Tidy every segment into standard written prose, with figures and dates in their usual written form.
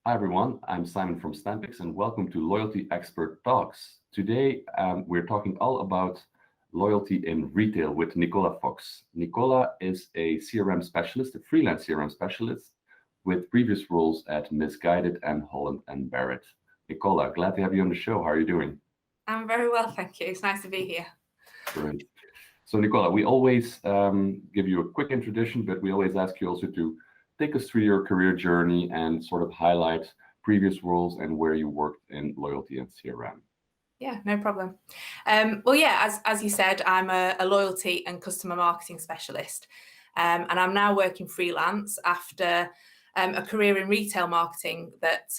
Hi everyone, I'm Simon from Stampix and welcome to Loyalty Expert Talks. Today we're talking all about loyalty in retail with Nicola Fox. Nicola is a CRM specialist, a freelance CRM specialist with previous roles at Misguided and Holland and Barrett. Nicola, glad to have you on the show. How are you doing? I'm very well, thank you. It's nice to be here. Great. So Nicola, we always give you a quick introduction, but we always ask you also to take us through your career journey and sort of highlight previous roles and where you worked in loyalty and CRM. Yeah, no problem. As you said, I'm a loyalty and customer marketing specialist, and I'm now working freelance after a career in retail marketing that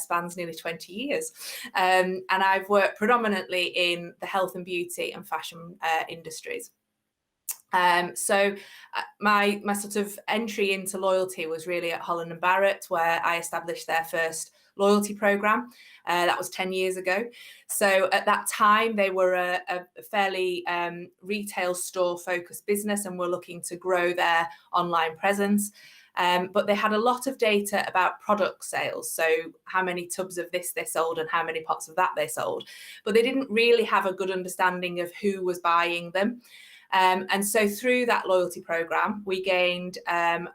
spans nearly 20 years. And I've worked predominantly in the health and beauty and fashion industries. My sort of entry into loyalty was really at Holland and Barrett, where I established their first loyalty program. That was 10 years ago. So at that time, they were a fairly retail store focused business and were looking to grow their online presence. But they had a lot of data about product sales. So how many tubs of this they sold and how many pots of that they sold. But they didn't really have a good understanding of who was buying them. And so through that loyalty program, we gained a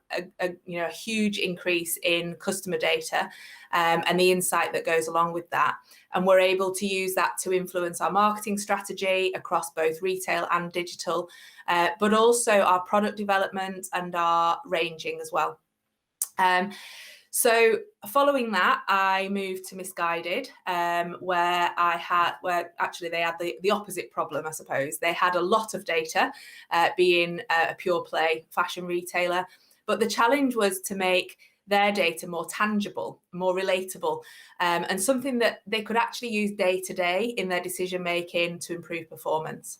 huge increase in customer data and the insight that goes along with that. And we're able to use that to influence our marketing strategy across both retail and digital, but also our product development and our ranging as well. So following that, I moved to Misguided, where actually they had the opposite problem, I suppose. They had a lot of data, being a pure play fashion retailer, but the challenge was to make their data more tangible, more relatable, and something that they could actually use day to day in their decision making to improve performance.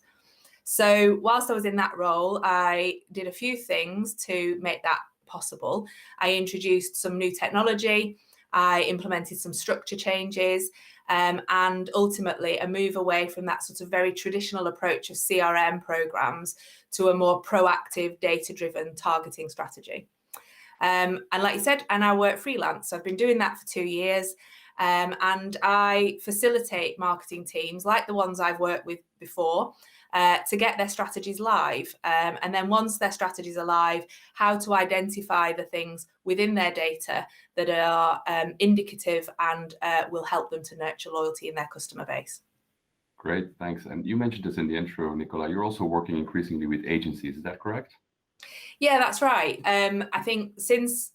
So whilst I was in that role, I did a few things to make that possible. I introduced some new technology, I implemented some structure changes, and ultimately a move away from that sort of very traditional approach of CRM programs to a more proactive, data-driven targeting strategy. And like you said, I now work freelance. So I've been doing that for 2 years. And I facilitate marketing teams like the ones I've worked with before to get their strategies live. And then once their strategies are live, how to identify the things within their data that are indicative and will help them to nurture loyalty in their customer base. Great, thanks. And you mentioned this in the intro, Nicola. You're also working increasingly with agencies, is that correct? Yeah, that's right. I think since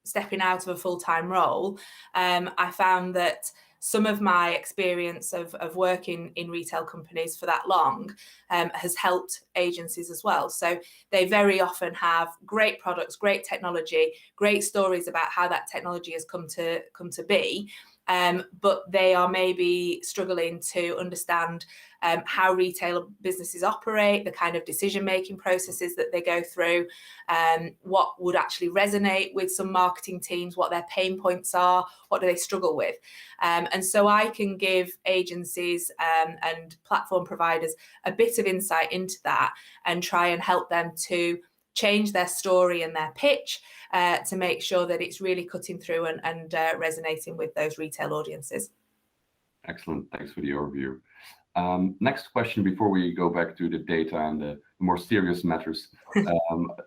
stepping out of a full-time role, I found that some of my experience of working in retail companies for that long has helped agencies as well. So they very often have great products, great technology, great stories about how that technology has come to be. But they are maybe struggling to understand how retail businesses operate, the kind of decision-making processes that they go through, what would actually resonate with some marketing teams, what their pain points are, what do they struggle with. And so I can give agencies and platform providers a bit of insight into that and try and help them to change their story and their pitch to make sure that it's really cutting through and resonating with those retail audiences. Excellent, thanks for the overview. Next question before we go back to the data and the more serious matters,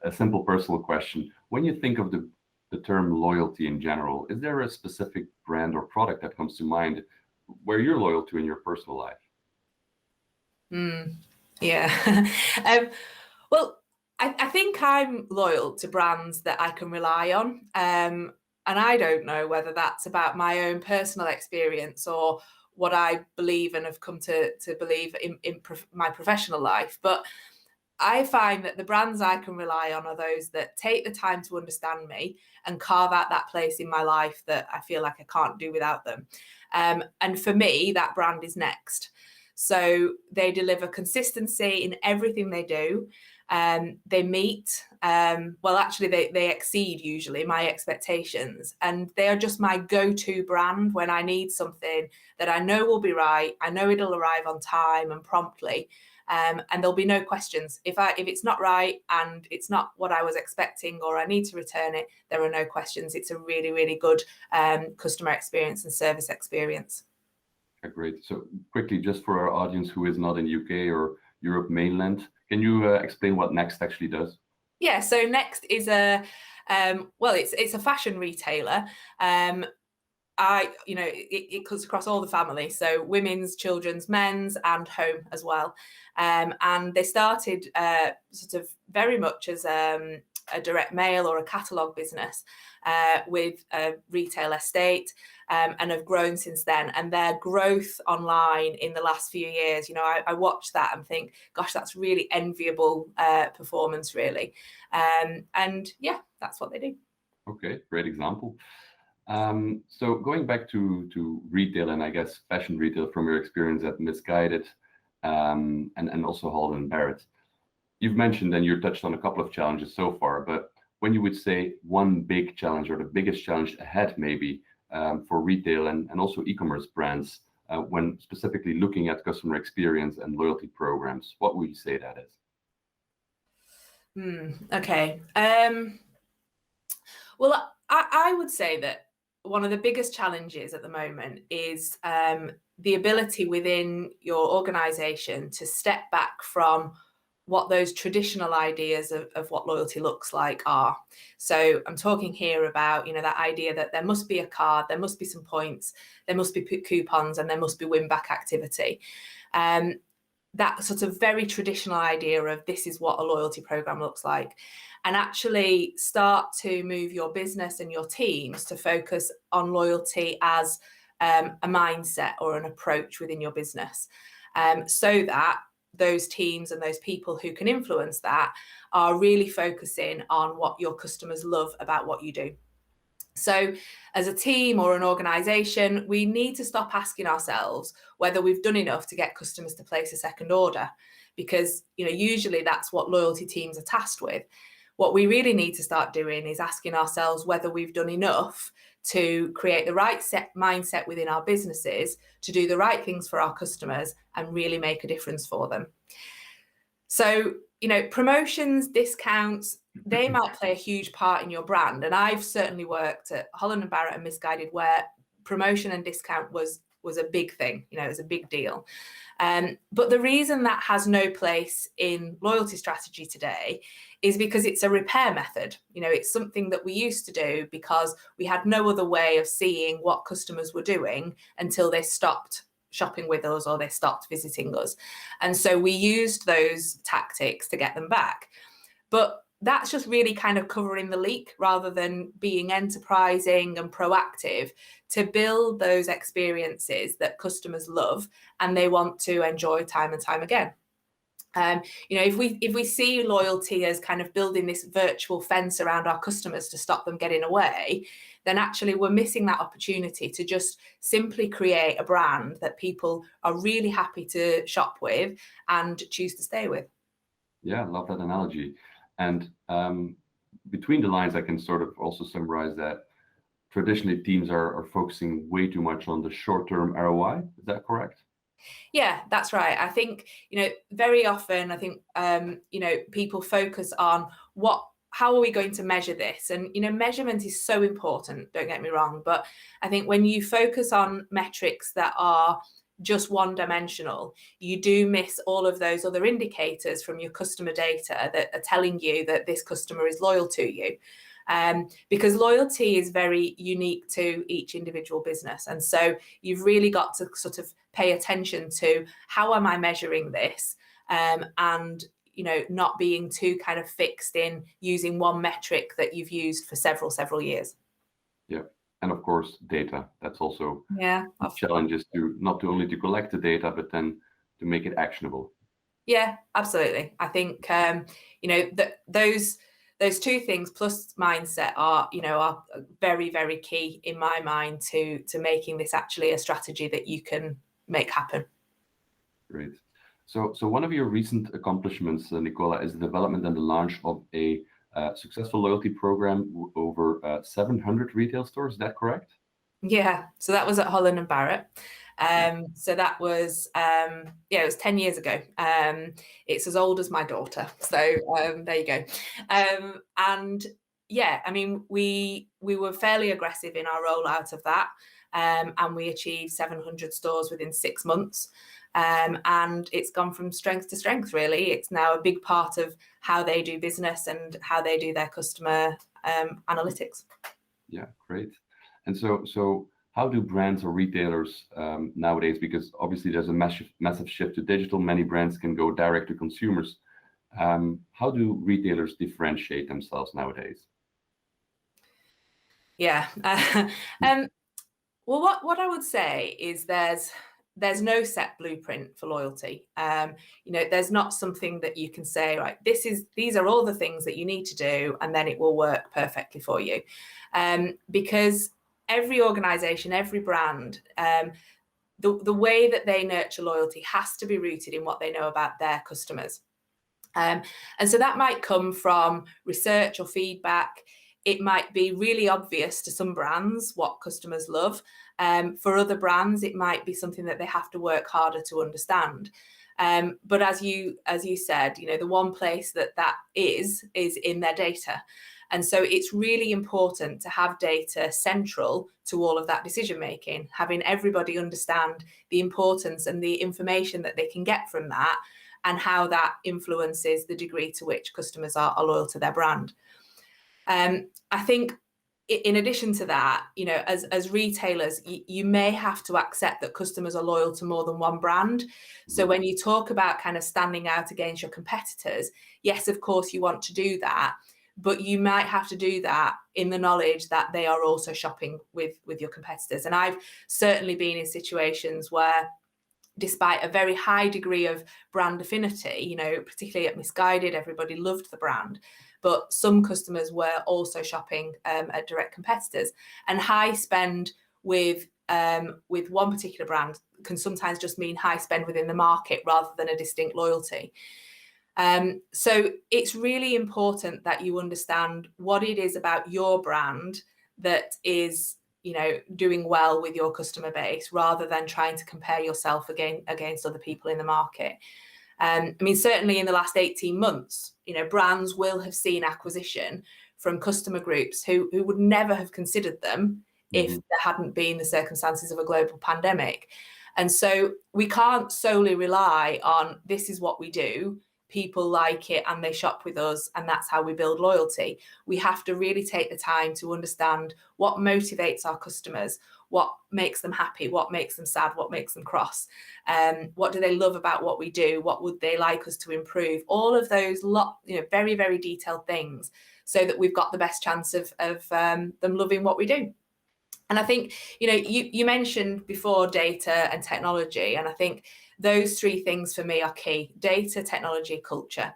a simple personal question. When you think of the term loyalty in general, is there a specific brand or product that comes to mind where you're loyal to in your personal life? Yeah. Well, I think I'm loyal to brands that I can rely on. And I don't know whether that's about my own personal experience or what I believe and have come to believe in my professional life. But I find that the brands I can rely on are those that take the time to understand me and carve out that place in my life that I feel like I can't do without them. And for me, that brand is Next. So they deliver consistency in everything they do. They meet, they exceed usually my expectations, and they are just my go-to brand when I need something that I know will be right. I know it'll arrive on time and promptly, and there'll be no questions. If it's not right and it's not what I was expecting, or I need to return it, there are no questions. It's a really, really good customer experience and service experience. Okay, great. So quickly, just for our audience who is not in UK or Europe mainland, can you explain what Next actually does? Yeah, so Next is it's a fashion retailer. It cuts across all the family, so women's, children's, men's, and home as well. And they started sort of very much as a direct mail or a catalogue business with a retail estate, and have grown since then. And their growth online in the last few years, I watch that and think, gosh, that's really enviable performance, really. And yeah, that's what they do. Okay, great example. So going back to retail, and I guess fashion retail, from your experience at Misguided, and also Holland & Barrett, you've mentioned and you touched on a couple of challenges so far, but when you would say one big challenge or the biggest challenge ahead maybe for retail and also e-commerce brands, when specifically looking at customer experience and loyalty programs, what would you say that is? Okay. Well, I would say that one of the biggest challenges at the moment is the ability within your organization to step back from what those traditional ideas of what loyalty looks like are. So I'm talking here about, that idea that there must be a card, there must be some points, there must be coupons, and there must be win back activity. That sort of very traditional idea of this is what a loyalty program looks like, and actually start to move your business and your teams to focus on loyalty as a mindset or an approach within your business, so that those teams and those people who can influence that are really focusing on what your customers love about what you do. So as a team or an organization, we need to stop asking ourselves whether we've done enough to get customers to place a second order, because usually that's what loyalty teams are tasked with. What we really need to start doing is asking ourselves whether we've done enough to create the right mindset within our businesses to do the right things for our customers and really make a difference for them. So, promotions, discounts, they might play a huge part in your brand. And I've certainly worked at Holland & Barrett and Misguided where promotion and discount was a big thing, it was a big deal. But the reason that has no place in loyalty strategy today is because it's a repair method. It's something that we used to do because we had no other way of seeing what customers were doing until they stopped shopping with us or they stopped visiting us. And so we used those tactics to get them back. But that's just really kind of covering the leak rather than being enterprising and proactive to build those experiences that customers love and they want to enjoy time and time again. If we see loyalty as kind of building this virtual fence around our customers to stop them getting away, then actually we're missing that opportunity to just simply create a brand that people are really happy to shop with and choose to stay with. Yeah, I love that analogy. And between the lines, I can sort of also summarize that traditionally teams are focusing way too much on the short-term ROI. Is that correct? Yeah, that's right. I think, very often, I think, people focus on how are we going to measure this? And, measurement is so important, don't get me wrong. But I think when you focus on metrics that are just one-dimensional, you do miss all of those other indicators from your customer data that are telling you that this customer is loyal to you. Because loyalty is very unique to each individual business. And so you've really got to sort of pay attention to how am I measuring this, and not being too kind of fixed in using one metric that you've used for several years. Yeah. And of course, data. That's also a challenge, is to not only to collect the data, but then to make it actionable. Yeah, absolutely. I think those two things plus mindset are very, very key in my mind to making this actually a strategy that you can make happen. Great. So one of your recent accomplishments, Nicola, is the development and the launch of a successful loyalty program over 700 retail stores. Is that correct? Yeah, so that was at Holland & Barrett. So that was, it was 10 years ago. It's as old as my daughter. So there you go. And yeah, I mean, we were fairly aggressive in our rollout of that. And we achieved 700 stores within 6 months. And it's gone from strength to strength, really. It's now a big part of how they do business and how they do their customer analytics. Yeah, great. And so how do brands or retailers nowadays, because obviously there's a massive shift to digital, many brands can go direct to consumers. How do retailers differentiate themselves nowadays? Yeah. Well, what I would say is there's no set blueprint for loyalty. There's not something that you can say, right, these are all the things that you need to do, and then it will work perfectly for you. Because every organization, every brand, the way that they nurture loyalty has to be rooted in what they know about their customers. And so that might come from research or feedback. It might be really obvious to some brands what customers love. For other brands, it might be something that they have to work harder to understand. But as you said, the one place that is in their data. And so it's really important to have data central to all of that decision making, having everybody understand the importance and the information that they can get from that, and how that influences the degree to which customers are loyal to their brand. I think in addition to that, as retailers, you may have to accept that customers are loyal to more than one brand. So when you talk about kind of standing out against your competitors, yes, of course, you want to do that, but you might have to do that in the knowledge that they are also shopping with your competitors. And I've certainly been in situations where, despite a very high degree of brand affinity, particularly at Missguided, everybody loved the brand, but some customers were also shopping at direct competitors. And high spend with one particular brand can sometimes just mean high spend within the market rather than a distinct loyalty. So it's really important that you understand what it is about your brand that is doing well with your customer base, rather than trying to compare yourself against other people in the market. I mean, certainly in the last 18 months, brands will have seen acquisition from customer groups who would never have considered them if there hadn't been the circumstances of a global pandemic. And so we can't solely rely on this is what we do, people like it and they shop with us, and that's how we build loyalty. We have to really take the time to understand what motivates our customers, what makes them happy, what makes them sad, what makes them cross, what do they love about what we do, what would they like us to improve, all of those very, very detailed things, so that we've got the best chance of them loving what we do. And I think, you mentioned before data and technology, and I think those three things for me are key: data, technology, culture.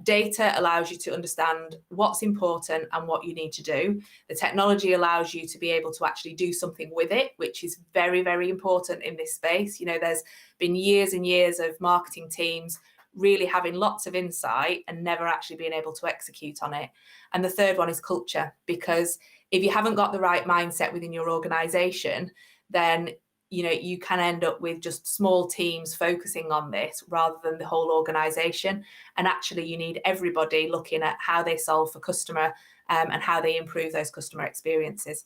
Data allows you to understand what's important and what you need to do. The technology allows you to be able to actually do something with it, which is very, very important in this space. There's been years and years of marketing teams really having lots of insight and never actually being able to execute on it. And the third one is culture, because if you haven't got the right mindset within your organization, then you can end up with just small teams focusing on this rather than the whole organization. And actually, you need everybody looking at how they solve for customer and how they improve those customer experiences.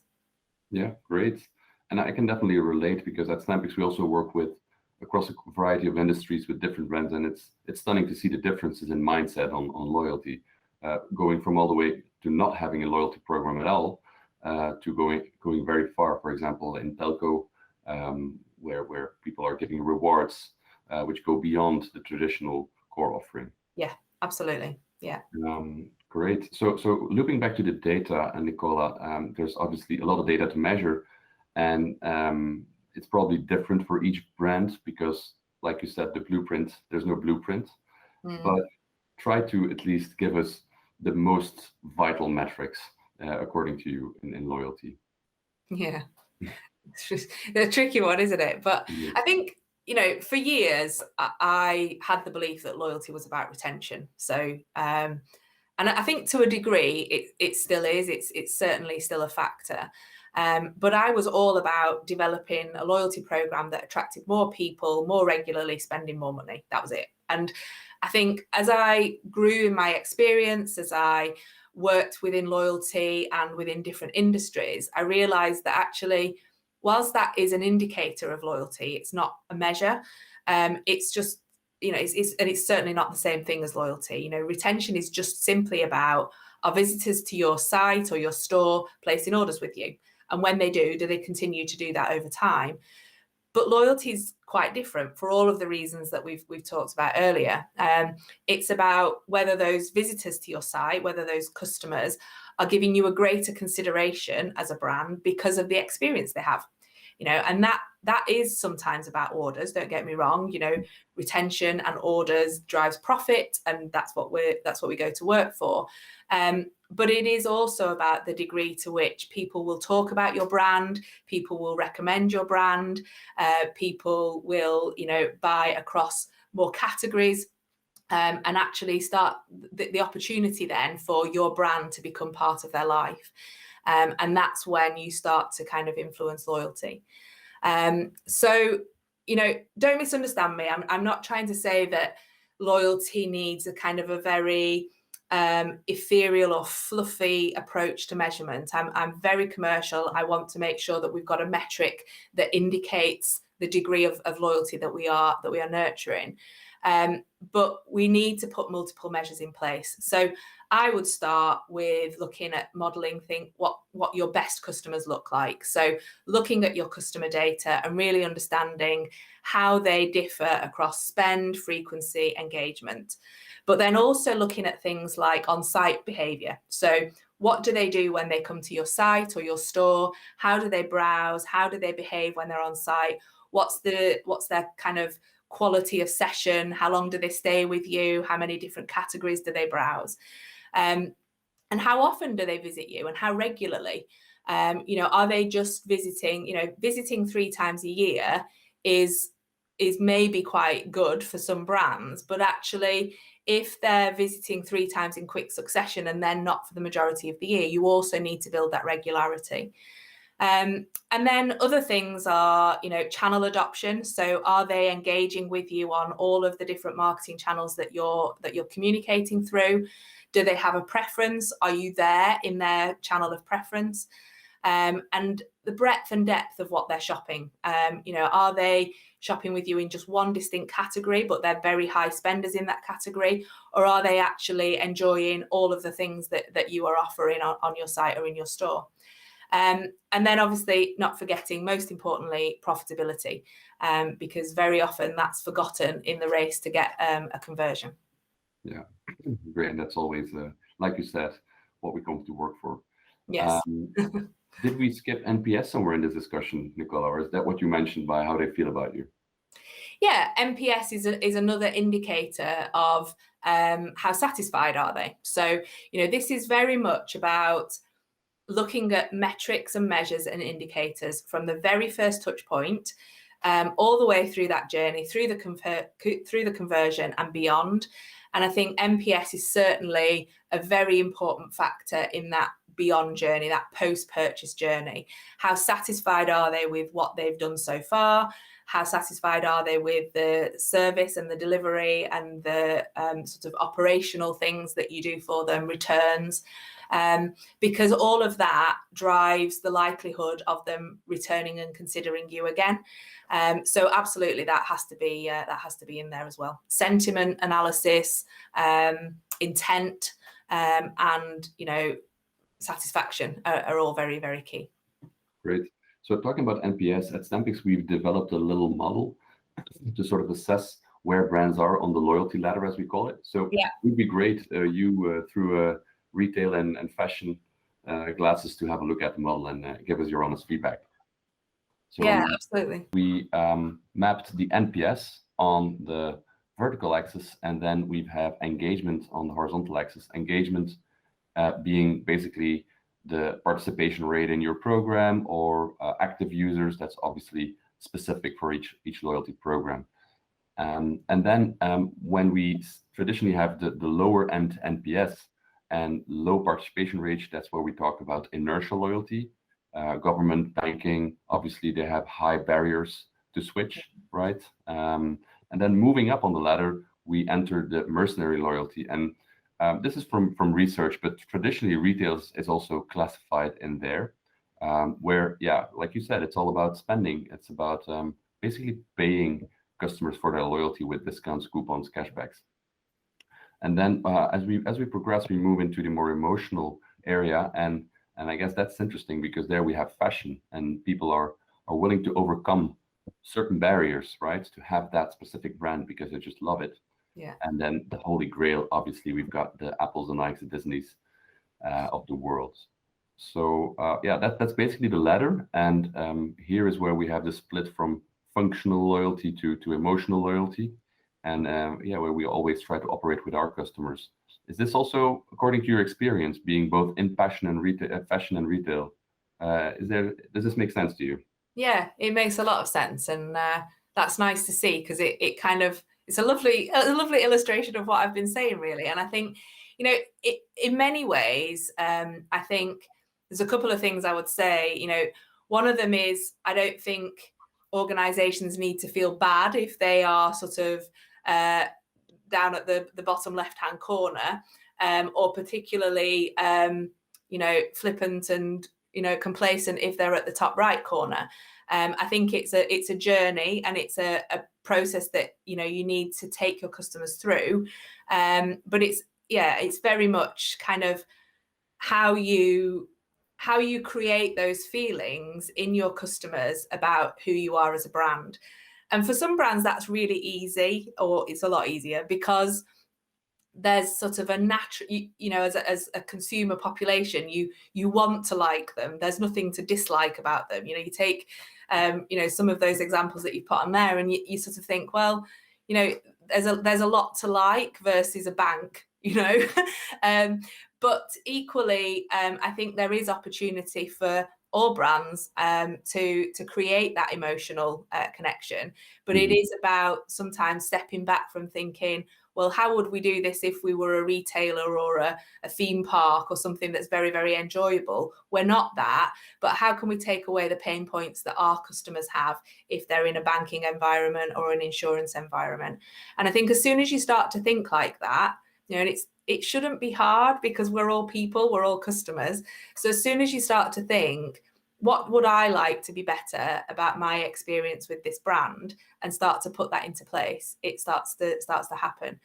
Yeah, great. And I can definitely relate, because at Snampix we also work with across a variety of industries with different brands, and it's stunning to see the differences in mindset on loyalty, going from all the way to not having a loyalty program at all, to going very far, for example, in telco, where people are giving rewards which go beyond the traditional core offering. Yeah, absolutely. Yeah. Great. So looping back to the data, and Nicola, there's obviously a lot of data to measure, and it's probably different for each brand, because, like you said, there's no blueprint, but try to at least give us the most vital metrics according to you in loyalty. Yeah. It's a tricky one, isn't it? But I think, for years, I had the belief that loyalty was about retention. So, and I think to a degree, it still is. It's certainly still a factor. But I was all about developing a loyalty program that attracted more people, more regularly, spending more money. That was it. And I think as I grew in my experience, as I worked within loyalty and within different industries, I realized that actually, whilst that is an indicator of loyalty, it's not a measure. It's just, and it's certainly not the same thing as loyalty. Retention is just simply about, are visitors to your site or your store placing orders with you? And when they do they continue to do that over time? But loyalty is quite different for all of the reasons that we've talked about earlier. It's about whether those visitors to your site, whether those customers are giving you a greater consideration as a brand because of the experience they have. And that is sometimes about orders. Don't get me wrong. Retention and orders drives profit, and that's what we go to work for. But it is also about the degree to which people will talk about your brand, people will recommend your brand, people will, buy across more categories, and actually start the opportunity then for your brand to become part of their life. And that's when you start to kind of influence loyalty. So, don't misunderstand me. I'm not trying to say that loyalty needs a kind of a very ethereal or fluffy approach to measurement. I'm very commercial. I want to make sure that we've got a metric that indicates the degree of loyalty that we are nurturing. But we need to put multiple measures in place. So I would start with looking at modeling what your best customers look like. So looking at your customer data and really understanding how they differ across spend, frequency, engagement. But then also looking at things like on-site behavior. So what do they do when they come to your site or your store? How do they browse? How do they behave when they're on site? What's their kind of quality of session? How long do they stay with you? How many different categories do they browse? And how often do they visit you, and how regularly? Are they just visiting? Visiting 3 times a year is maybe quite good for some brands, but actually, if they're visiting 3 times in quick succession and then not for the majority of the year, you also need to build that regularity. And then other things are, channel adoption. So are they engaging with you on all of the different marketing channels that you're communicating through? Do they have a preference? Are you there in their channel of preference? And the breadth and depth of what they're shopping. Are they shopping with you in just one distinct category, but they're very high spenders in that category? Or are they actually enjoying all of the things that you are offering on your site or in your store? And then obviously not forgetting, most importantly, profitability, because very often that's forgotten in the race to get a conversion. Yeah, great. And that's always, like you said, what we come to work for. Yes. Did we skip NPS somewhere in this discussion, Nicola, or is that what you mentioned by how they feel about you? Yeah, NPS is another indicator of how satisfied are they. So, this is very much about looking at metrics and measures and indicators from the very first touch point, all the way through that journey, through the conversion and beyond. And I think NPS is certainly a very important factor in that beyond journey, that post-purchase journey. How satisfied are they with what they've done so far? How satisfied are they with the service and the delivery and the sort of operational things that you do for them, returns? Because all of that drives the likelihood of them returning and considering you again. So absolutely, that has to be in there as well. Sentiment analysis, intent, and satisfaction are all very, very key. Great. So talking about NPS at Stampix, we've developed a little model to sort of assess where brands are on the loyalty ladder, as we call it. So Yeah. it would be great you through retail and fashion glasses to have a look at the model and give us your honest feedback. So yeah, absolutely. We mapped the NPS on the vertical axis, and then we have engagement on the horizontal axis. Engagement being basically the participation rate in your program or active users. That's obviously specific for each loyalty program. And then when we traditionally have the lower end NPS and low participation rate, that's where we talk about inertial loyalty. government, banking. Obviously, they have high barriers to switch, right? And then moving up on the ladder, we entered the mercenary loyalty. And this is from research, but traditionally retail is also classified in there, where, yeah, like you said, it's all about spending. It's about basically paying customers for their loyalty with discounts, coupons, cashbacks. And then as we progress, we move into the more emotional area, and I guess that's interesting because there we have fashion, and people are willing to overcome certain barriers, right, to have that specific brand because they just love it. Yeah. And then the holy grail, obviously, we've got the Apples and Nikes, the Disneys of the world. So yeah, that's basically the ladder. And here is where we have the split from functional loyalty to emotional loyalty. And yeah, where we always try to operate with our customers. Is this also, according to your experience, being both in fashion and retail? Does this make sense to you? Yeah, it makes a lot of sense, and that's nice to see because it kind of it's a lovely illustration of what I've been saying, really. And I think, in many ways, I think there's a couple of things I would say. One of them is I don't think organizations need to feel bad if they are sort of down at the bottom left-hand corner, or particularly flippant and complacent if they're at the top right corner. I think it's a journey, and it's a process that you need to take your customers through. But it's very much kind of how you create those feelings in your customers about who you are as a brand. And for some brands, that's really easy, or it's a lot easier because there's sort of a natural, as a consumer population, you want to like them. There's nothing to dislike about them. You take, some of those examples that you put on there, and you sort of think, well, there's a lot to like versus a bank, but equally, I think there is opportunity for all brands to create that emotional connection. But it is about sometimes stepping back from thinking, well, how would we do this if we were a retailer or a theme park or something that's very, very enjoyable? We're not that, but how can we take away the pain points that our customers have if they're in a banking environment or an insurance environment? And I think as soon as you start to think like that, and it shouldn't be hard because we're all people, we're all customers. So as soon as you start to think, what would I like to be better about my experience with this brand, and start to put that into place, it starts to happen.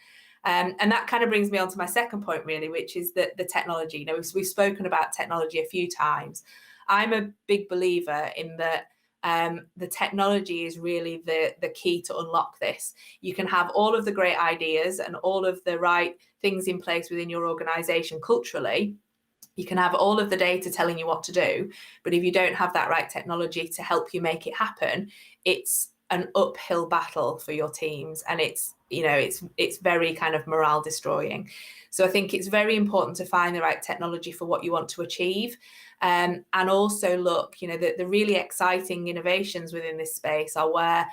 And that kind of brings me on to my second point, really, which is the technology. We've spoken about technology a few times. I'm a big believer in that the technology is really the key to unlock this. You can have all of the great ideas and all of the right things in place within your organization culturally. You can have all of the data telling you what to do, but if you don't have that right technology to help you make it happen, it's an uphill battle for your teams, and it's very kind of morale destroying. So I think it's very important to find the right technology for what you want to achieve, and also look, the really exciting innovations within this space are where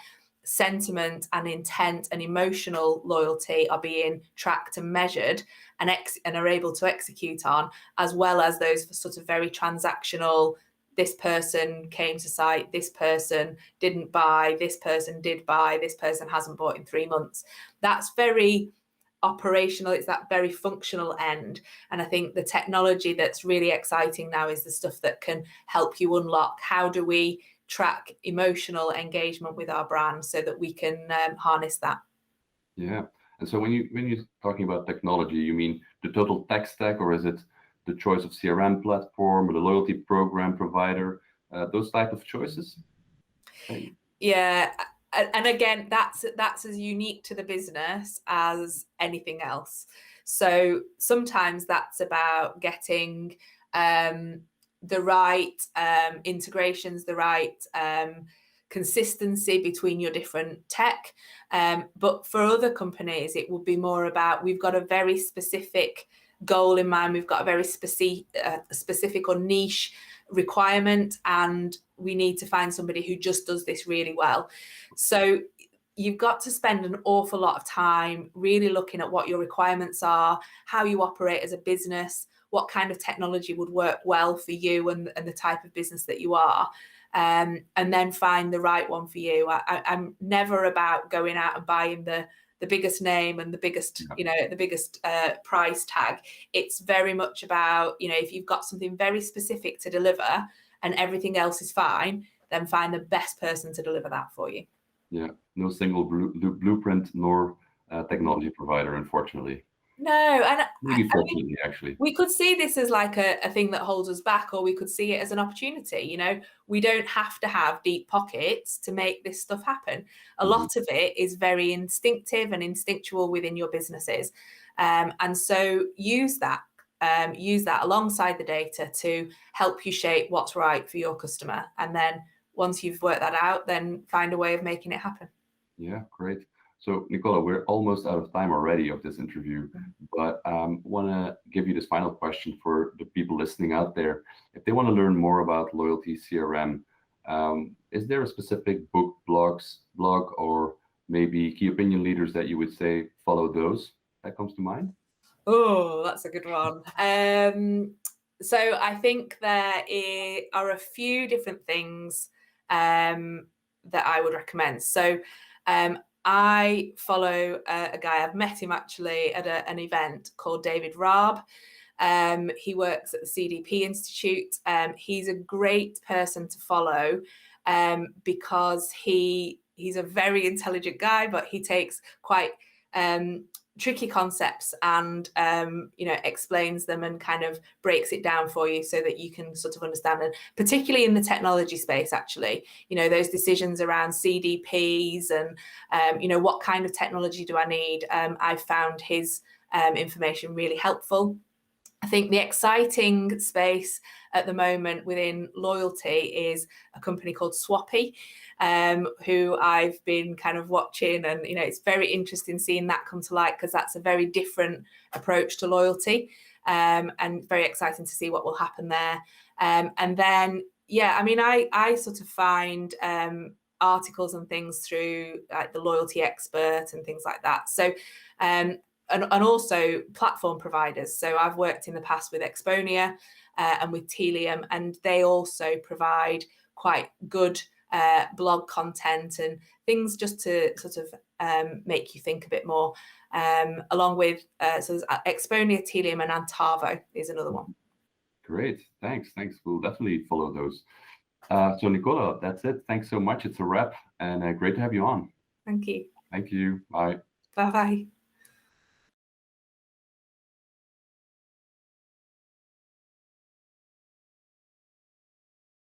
sentiment and intent and emotional loyalty are being tracked and measured and are able to execute on, as well as those sort of very transactional, this person came to site, this person didn't buy, this person did buy, this person hasn't bought in 3 months. That's very operational, it's that very functional end. And I think the technology that's really exciting now is the stuff that can help you unlock, how do we track emotional engagement with our brand so that we can harness that. Yeah. And so when you're talking about technology, you mean the total tech stack, or is it the choice of CRM platform or the loyalty program provider, those type of choices? Okay. Yeah. And again, that's as unique to the business as anything else. So sometimes that's about getting the right integrations, the right consistency between your different tech. But for other companies, it will be more about, we've got a very specific goal in mind. We've got a very specific or niche requirement, and we need to find somebody who just does this really well. So you've got to spend an awful lot of time really looking at what your requirements are, how you operate as a business, what kind of technology would work well for you and the type of business that you are. And then find the right one for you. I'm never about going out and buying the biggest name and the biggest, the biggest price tag. It's very much about, if you've got something very specific to deliver and everything else is fine, then find the best person to deliver that for you. Yeah, no single blueprint nor technology provider, unfortunately. No, and Maybe fortunately, actually. We could see this as like a thing that holds us back, or we could see it as an opportunity. We don't have to have deep pockets to make this stuff happen. A lot of it is very instinctive and instinctual within your businesses. And so use that alongside the data to help you shape what's right for your customer. And then once you've worked that out, then find a way of making it happen. Yeah, great. So, Nicola, we're almost out of time already of this interview, but want to give you this final question for the people listening out there. If they want to learn more about loyalty CRM, is there a specific blog, or maybe key opinion leaders that you would say follow those? That comes to mind? Oh, that's a good one. So I think there are a few different things that I would recommend. So I follow a guy, I've met him actually at an event called David Raab. He works at the CDP Institute. He's a great person to follow because he's a very intelligent guy, but he takes quite tricky concepts and explains them and kind of breaks it down for you so that you can sort of understand it, particularly in the technology space. Actually, those decisions around CDPs and what kind of technology do I need. I found his information really helpful. I think the exciting space at the moment within loyalty is a company called Swappy, who I've been kind of watching, and it's very interesting seeing that come to light because that's a very different approach to loyalty, and very exciting to see what will happen there. And then, I sort of find articles and things through like the Loyalty Expert and things like that. So. And also platform providers. So I've worked in the past with Exponia and with Telium, and they also provide quite good blog content and things just to sort of make you think a bit more. Along with so there's Exponia, Telium, and Antavo is another one. Great, thanks. We'll definitely follow those. So Nicola, that's it. Thanks so much. It's a wrap, and great to have you on. Thank you. Thank you. Bye. Bye-bye.